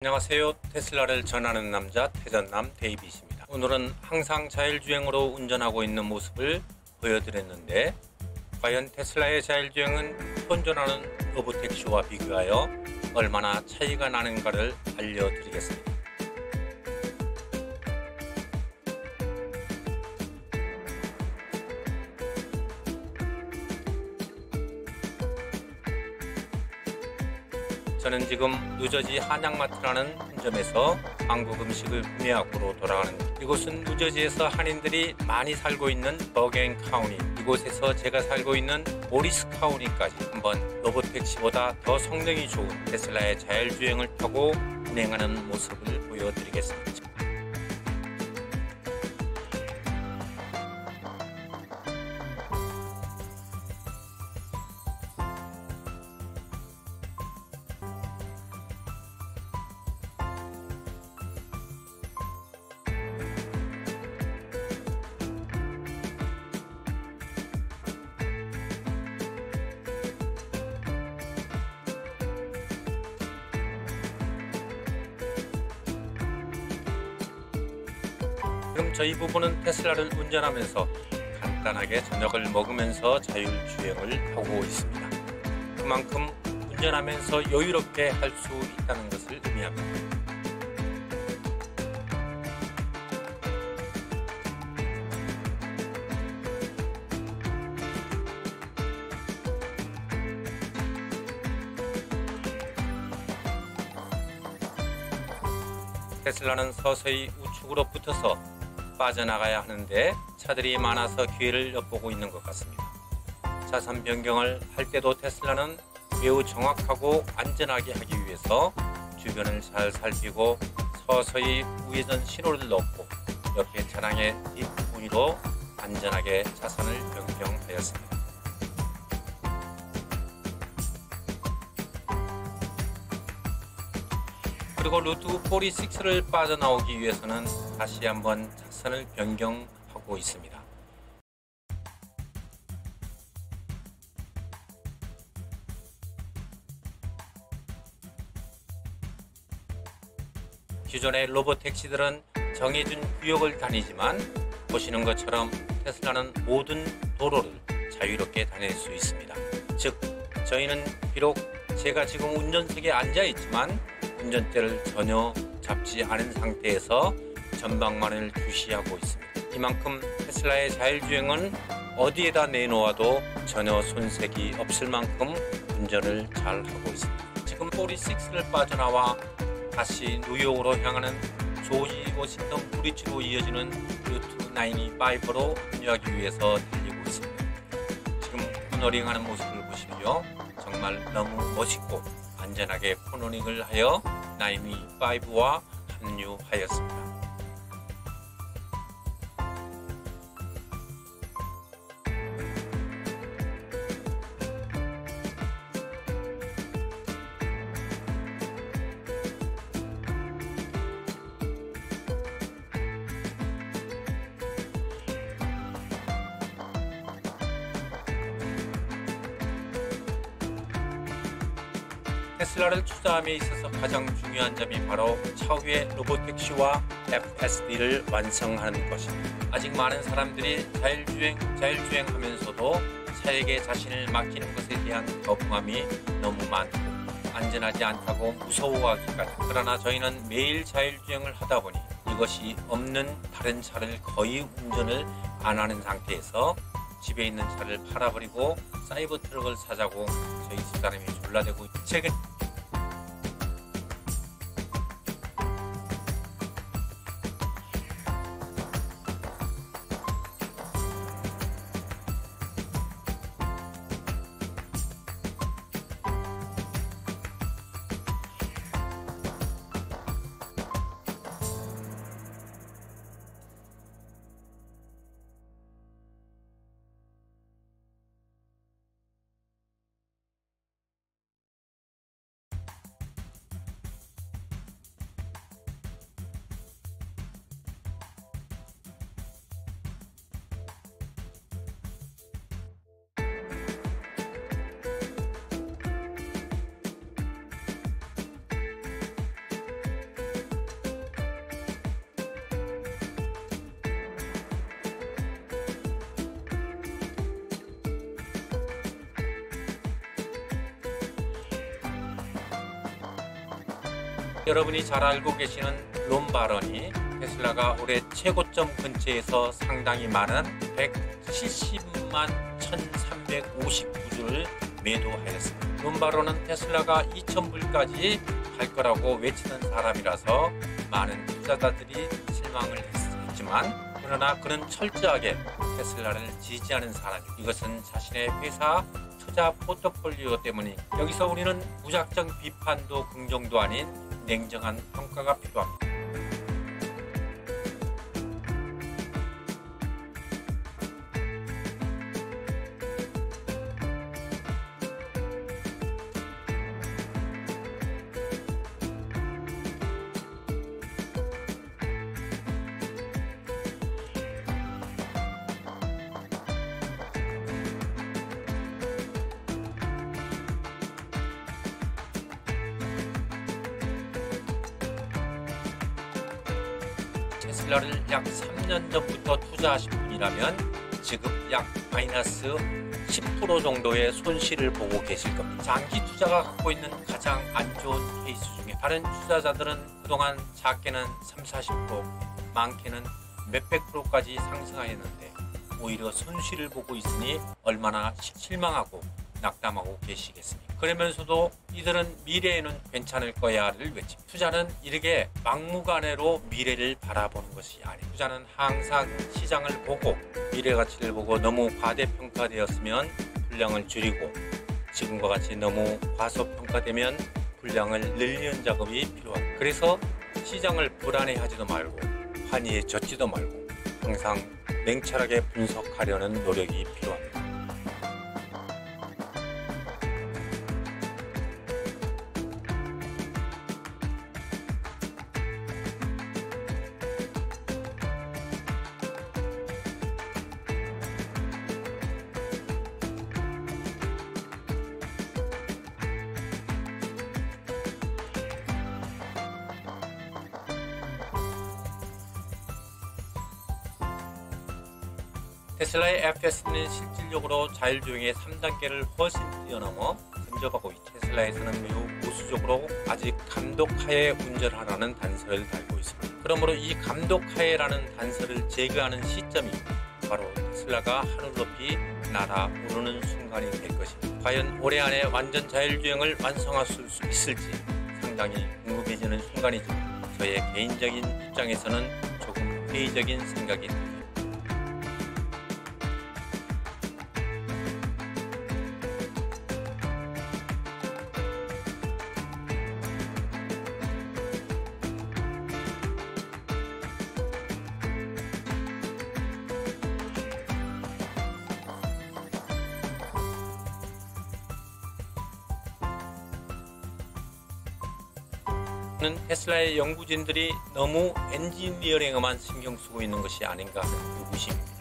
안녕하세요. 테슬라를 전하는 남자 태전남 데이빗입니다. 오늘은 항상 자율주행으로 운전하고 있는 모습을 보여드렸는데 과연 테슬라의 자율주행은 현존하는 로보택시와 비교하여 얼마나 차이가 나는가를 알려드리겠습니다. 저는 지금 뉴저지 한양마트라는 편점에서 한국 음식을 구매하고 돌아가는 이곳은 뉴저지에서 한인들이 많이 살고 있는 버갱 카운티, 이곳에서 제가 살고 있는 모리스 카운티까지 한번 로보택시보다 더 성능이 좋은 테슬라의 자율주행을 타고 운행하는 모습을 보여드리겠습니다. 그럼 저희 부부는 테슬라를 운전하면서 간단하게 저녁을 먹으면서 자율주행을 하고 있습니다. 그만큼 운전하면서 여유롭게 할 수 있다는 것을 의미합니다. 테슬라는 서서히 우측으로 붙어서 빠져나가야 하는데 차들이 많아서 기회를 엿보고 있는 것 같습니다. 차선 변경을 할 때도 테슬라는 매우 정확하고 안전하게 하기 위해서 주변을 잘 살피고 서서히 우회전 신호를 넣고 옆에 차량의 뒷부분으로 안전하게 차선을 변경하였습니다. 그리고 루트 46를 빠져나오기 위해서는 다시 한번 차선을 변경하고 있습니다. 기존의 로보택시들은 정해진 구역을 다니지만 보시는 것처럼 테슬라는 모든 도로를 자유롭게 다닐 수 있습니다. 즉, 저희는 비록 제가 지금 운전석에 앉아 있지만 운전대를 전혀 잡지 않은 상태에서 전방만을 주시하고 있습니다. 이만큼 테슬라의 자율주행은 어디에다 내놓아도 전혀 손색이 없을 만큼 운전을 잘 하고 있습니다. 지금 46를 빠져나와 다시 뉴욕으로 향하는 조지 워싱턴 브리지로 이어지는 루트 95로 합류하기 위해서 달리고 있습니다. 지금 코너링하는 모습을 보시면요, 정말 너무 멋있고 안전하게 코너링을 하여 95와 합류하였습니다. 테슬라를 투자함에 있어서 가장 중요한 점이 바로 차후의 로보택시와 FSD를 완성하는 것입니다. 아직 많은 사람들이 자율주행 하면서도 차에게 자신을 맡기는 것에 대한 거부감이 너무 많고 안전하지 않다고 무서워하기까지. 그러나 저희는 매일 자율주행을 하다 보니 이것이 없는 다른 차를 거의 운전을 안 하는 상태에서 집에 있는 차를 팔아버리고 사이버 트럭을 사자고 저희 집사람이 졸라대고 최근 여러분이 잘 알고 계시는 론 바런이 테슬라가 올해 최고점 근처에서 상당히 많은 170만 1359주를 매도하였습니다. 론 바런은 테슬라가 2000불까지 갈 거라고 외치는 사람이라서 많은 투자자들이 실망을 했지만, 그러나 그는 철저하게 테슬라를 지지하는 사람입니다. 이것은 자신의 회사 투자 포트폴리오 때문이. 여기서 우리는 무작정 비판도 긍정도 아닌 냉정한 평가가 필요합니다. 테슬라를 약 3년 전부터 투자하신 분이라면 지금 약 마이너스 10% 정도의 손실을 보고 계실 겁니다. 장기 투자가 갖고 있는 가장 안 좋은 케이스 중에, 다른 투자자들은 그동안 작게는 30-40%, 많게는 몇백 프로까지 상승하였는데 오히려 손실을 보고 있으니 얼마나 실망하고 낙담하고 계시겠습니까? 그러면서도 이들은 미래에는 괜찮을 거야를 외칩니다. 투자는 이렇게 막무가내로 미래를 바라보는 것이 아닙니다. 투자는 항상 시장을 보고 미래 가치를 보고, 너무 과대평가되었으면 분량을 줄이고, 지금과 같이 너무 과소평가되면 분량을 늘리는 작업이 필요합니다. 그래서 시장을 불안해하지도 말고 환희에 젖지도 말고 항상 냉철하게 분석하려는 노력이 필요합니다. 테슬라의 FSD는 실질적으로 자율주행의 3단계를 훨씬 뛰어넘어 근접하고 있죠. 테슬라에서는 매우 보수적으로 아직 감독하에 운전하라는 단서를 달고 있습니다. 그러므로 이 감독하에라는 단서를 제거하는 시점이 바로 테슬라가 하늘 높이 날아오르는 순간이 될 것입니다. 과연 올해 안에 완전 자율주행을 완성할 수 있을지 상당히 궁금해지는 순간이지만, 저의 개인적인 입장에서는 조금 회의적인 생각이 듭니다. 는 테슬라의 연구진들이 너무 엔지니어링에만 신경 쓰고 있는 것이 아닌가 하는 의구심입니다.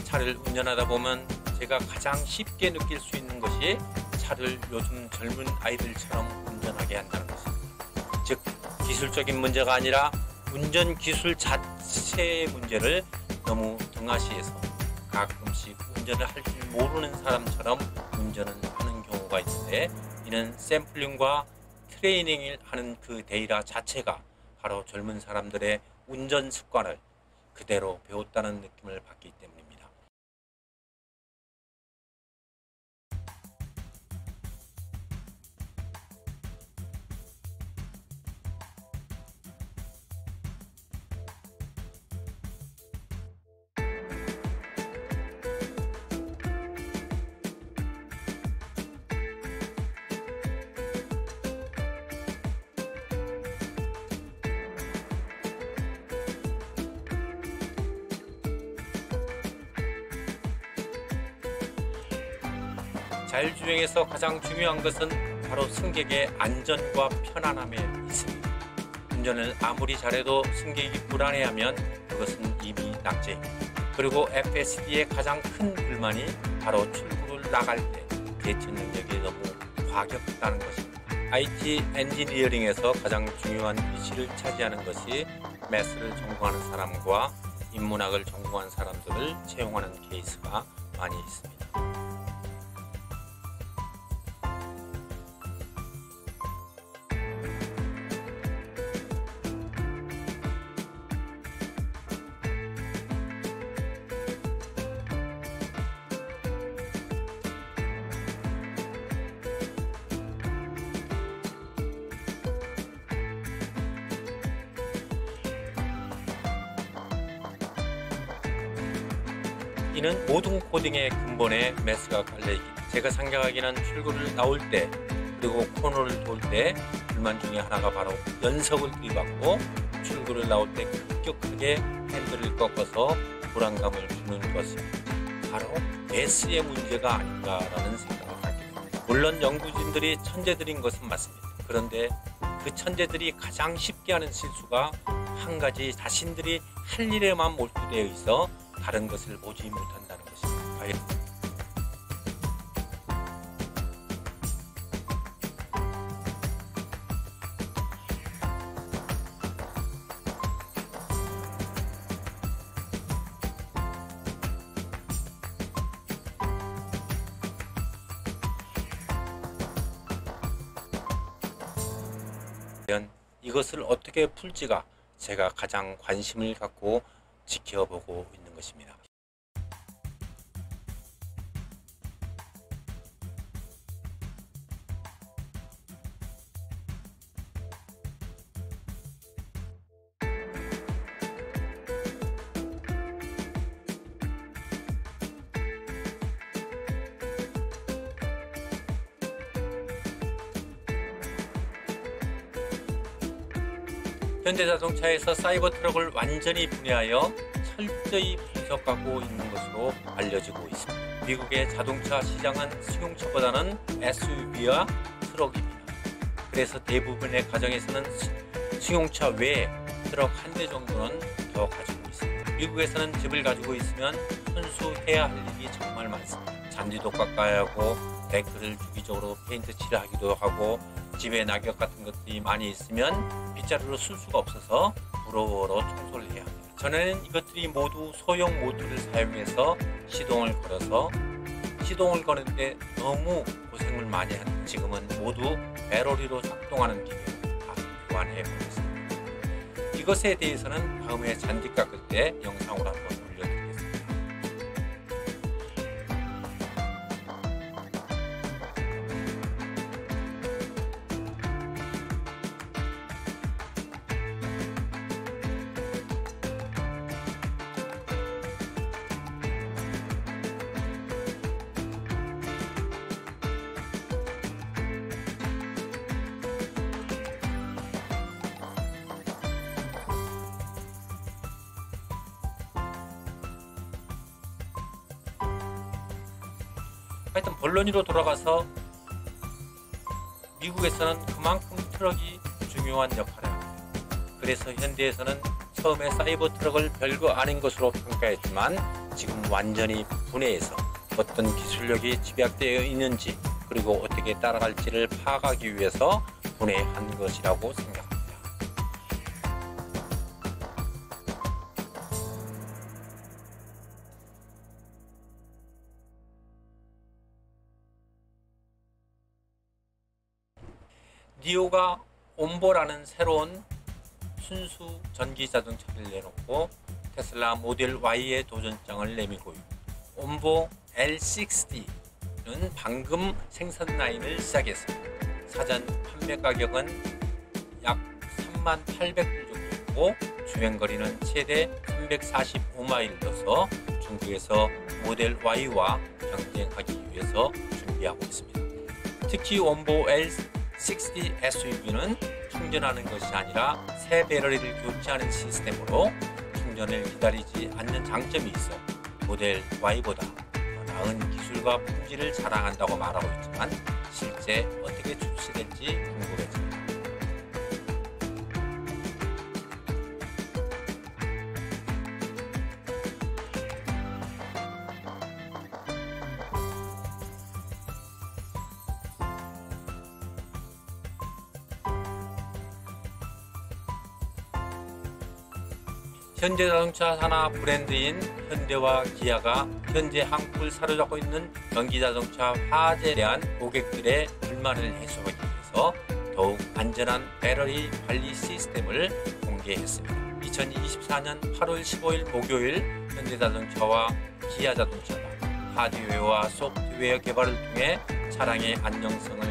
차를 운전하다 보면 제가 가장 쉽게 느낄 수 있는 것이 차를 요즘 젊은 아이들처럼 운전하게 한다는 것입니다. 즉, 기술적인 문제가 아니라 운전 기술 자체의 문제를 너무 등하시해서 가끔씩 운전을 할 줄 모르는 사람처럼 운전을 하는 경우가 있는데, 이는 샘플링과 트레이닝을 하는 그 데이터 자체가 바로 젊은 사람들의 운전 습관을 그대로 배웠다는 느낌을 받기 때문입니다. 자율주행에서 가장 중요한 것은 바로 승객의 안전과 편안함에 있습니다. 운전을 아무리 잘해도 승객이 불안해하면 그것은 이미 낙제입니다. 그리고 FSD의 가장 큰 불만이 바로 출구를 나갈 때 대처 능력이 너무 과격하다는 것입니다. IT 엔지니어링에서 가장 중요한 위치를 차지하는 것이 매스를 전공하는 사람과 인문학을 전공한 사람들을 채용하는 케이스가 많이 있습니다. 이는 모든 코딩의 근본에 메스가 깔려있기 때문에 제가 생각하기는 출구를 나올 때 그리고 코너를 돌 때 불만 중에 하나가 바로 연석을 들이받고 출구를 나올 때 급격하게 핸들을 꺾어서 불안감을 주는 것이 바로 메스의 문제가 아닌가라는 생각을 하게 됩니다. 물론 연구진들이 천재들인 것은 맞습니다. 그런데 그 천재들이 가장 쉽게 하는 실수가 한 가지 자신들이 할 일에만 몰두되어 있어 다른 것을 보지 못한다는 것입니다. 과연 이것을 어떻게 풀지가 제가 가장 관심을 갖고 지켜보고 있는 것입니다. 현대자동차에서 사이버 트럭을 완전히 분해하여 철저히 분석하고 있는 것으로 알려지고 있습니다. 미국의 자동차 시장은 승용차보다는 SUV와 트럭입니다. 그래서 대부분의 가정에서는 승용차 외에 트럭 한 대 정도는 더 가지고 있습니다. 미국에서는 집을 가지고 있으면 손수 해야 할 일이 정말 많습니다. 잔디도 깎아야 하고 데크를 주기적으로 페인트 칠하기도 하고 집에 낙엽 같은 것들이 많이 있으면 빗자루로 쓸 수가 없어서 브로어로 청소를 해야 합니다. 전에는 이것들이 모두 소형 모터를 사용해서 시동을 걸어서 시동을 거는데 너무 고생을 많이 하는 지금은 모두 배터리로 작동하는 기계를 다 교환해 버렸습니다. 이것에 대해서는 다음에 잔디 깎을 때 영상으로 한번 올려드리겠습니다. 하여튼 본론으로 돌아가서 미국에서는 그만큼 트럭이 중요한 역할을 합니다. 그래서 현대에서는 처음에 사이버 트럭을 별거 아닌 것으로 평가했지만 지금 완전히 분해해서 어떤 기술력이 집약되어 있는지 그리고 어떻게 따라갈지를 파악하기 위해서 분해한 것이라고 생각합니다. 니오가 옴보라는 새로운 순수 전기 자동차를 내놓고 테슬라 모델 Y의 도전장을 내밀고 있고 옴보 L60는 방금 생산 라인을 시작했습니다. 사전 판매 가격은 약 38,800불 정도이고 주행거리는 최대 345마일로서 중국에서 모델 Y와 경쟁하기 위해서 준비하고 있습니다. 특히 옴보 L60 SUV는 충전하는 것이 아니라 새 배터리를 교체하는 시스템으로 충전을 기다리지 않는 장점이 있어 모델 Y보다 더 나은 기술과 품질을 자랑한다고 말하고 있지만 실제 어떻게 출시될지 궁금해집니다. 현대자동차 산하 브랜드인 현대와 기아가 현재 한국을 사로잡고 있는 전기자동차 화재에 대한 고객들의 불만을 해소하기 위해서 더욱 안전한 배터리 관리 시스템을 공개했습니다. 2024년 8월 15일 목요일 현대자동차와 기아자동차가 하드웨어와 소프트웨어 개발을 통해 차량의 안정성을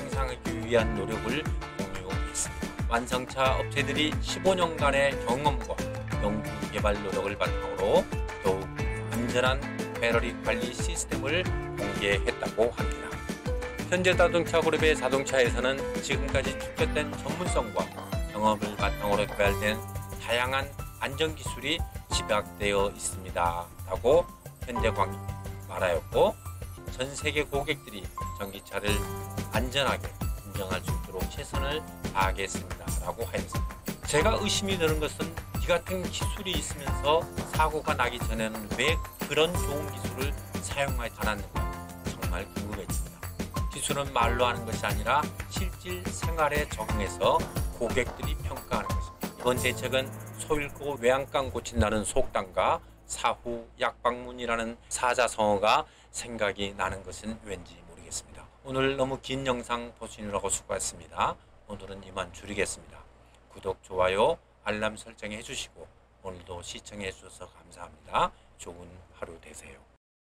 향상하기 위한 노력을 공유했습니다. 완성차 업체들이 15년간의 경험과 연구 개발 노력을 바탕으로 더욱 안전한 배터리 관리 시스템을 공개했다고 합니다. 현대자동차 그룹의 자동차에서는 지금까지 축적된 전문성과 경험을 바탕으로 개발된 다양한 안전기술이 집약되어 있습니다 라고 현대광이 말하였고, 전 세계 고객들이 전기차를 안전하게 운전할 수 있도록 최선을 다하겠습니다 라고 하였습니다. 제가 의심이 드는 것은 이 같은 기술이 있으면서 사고가 나기 전에는 왜 그런 좋은 기술을 사용하지 않았는가 정말 궁금해집니다. 기술은 말로 하는 것이 아니라 실질 생활에 적용해서 고객들이 평가하는 것입니다. 이번 대책은 소 잃고 외양간 고친다는 속담과 사후 약방문이라는 사자성어가 생각이 나는 것은 왠지 모르겠습니다. 오늘 너무 긴 영상 보시느라고 수고하셨습니다. 오늘은 이만 줄이겠습니다. 구독, 좋아요, 알람 설정해 주시고 오늘도 시청해 주셔서 감사합니다. 좋은 하루 되세요.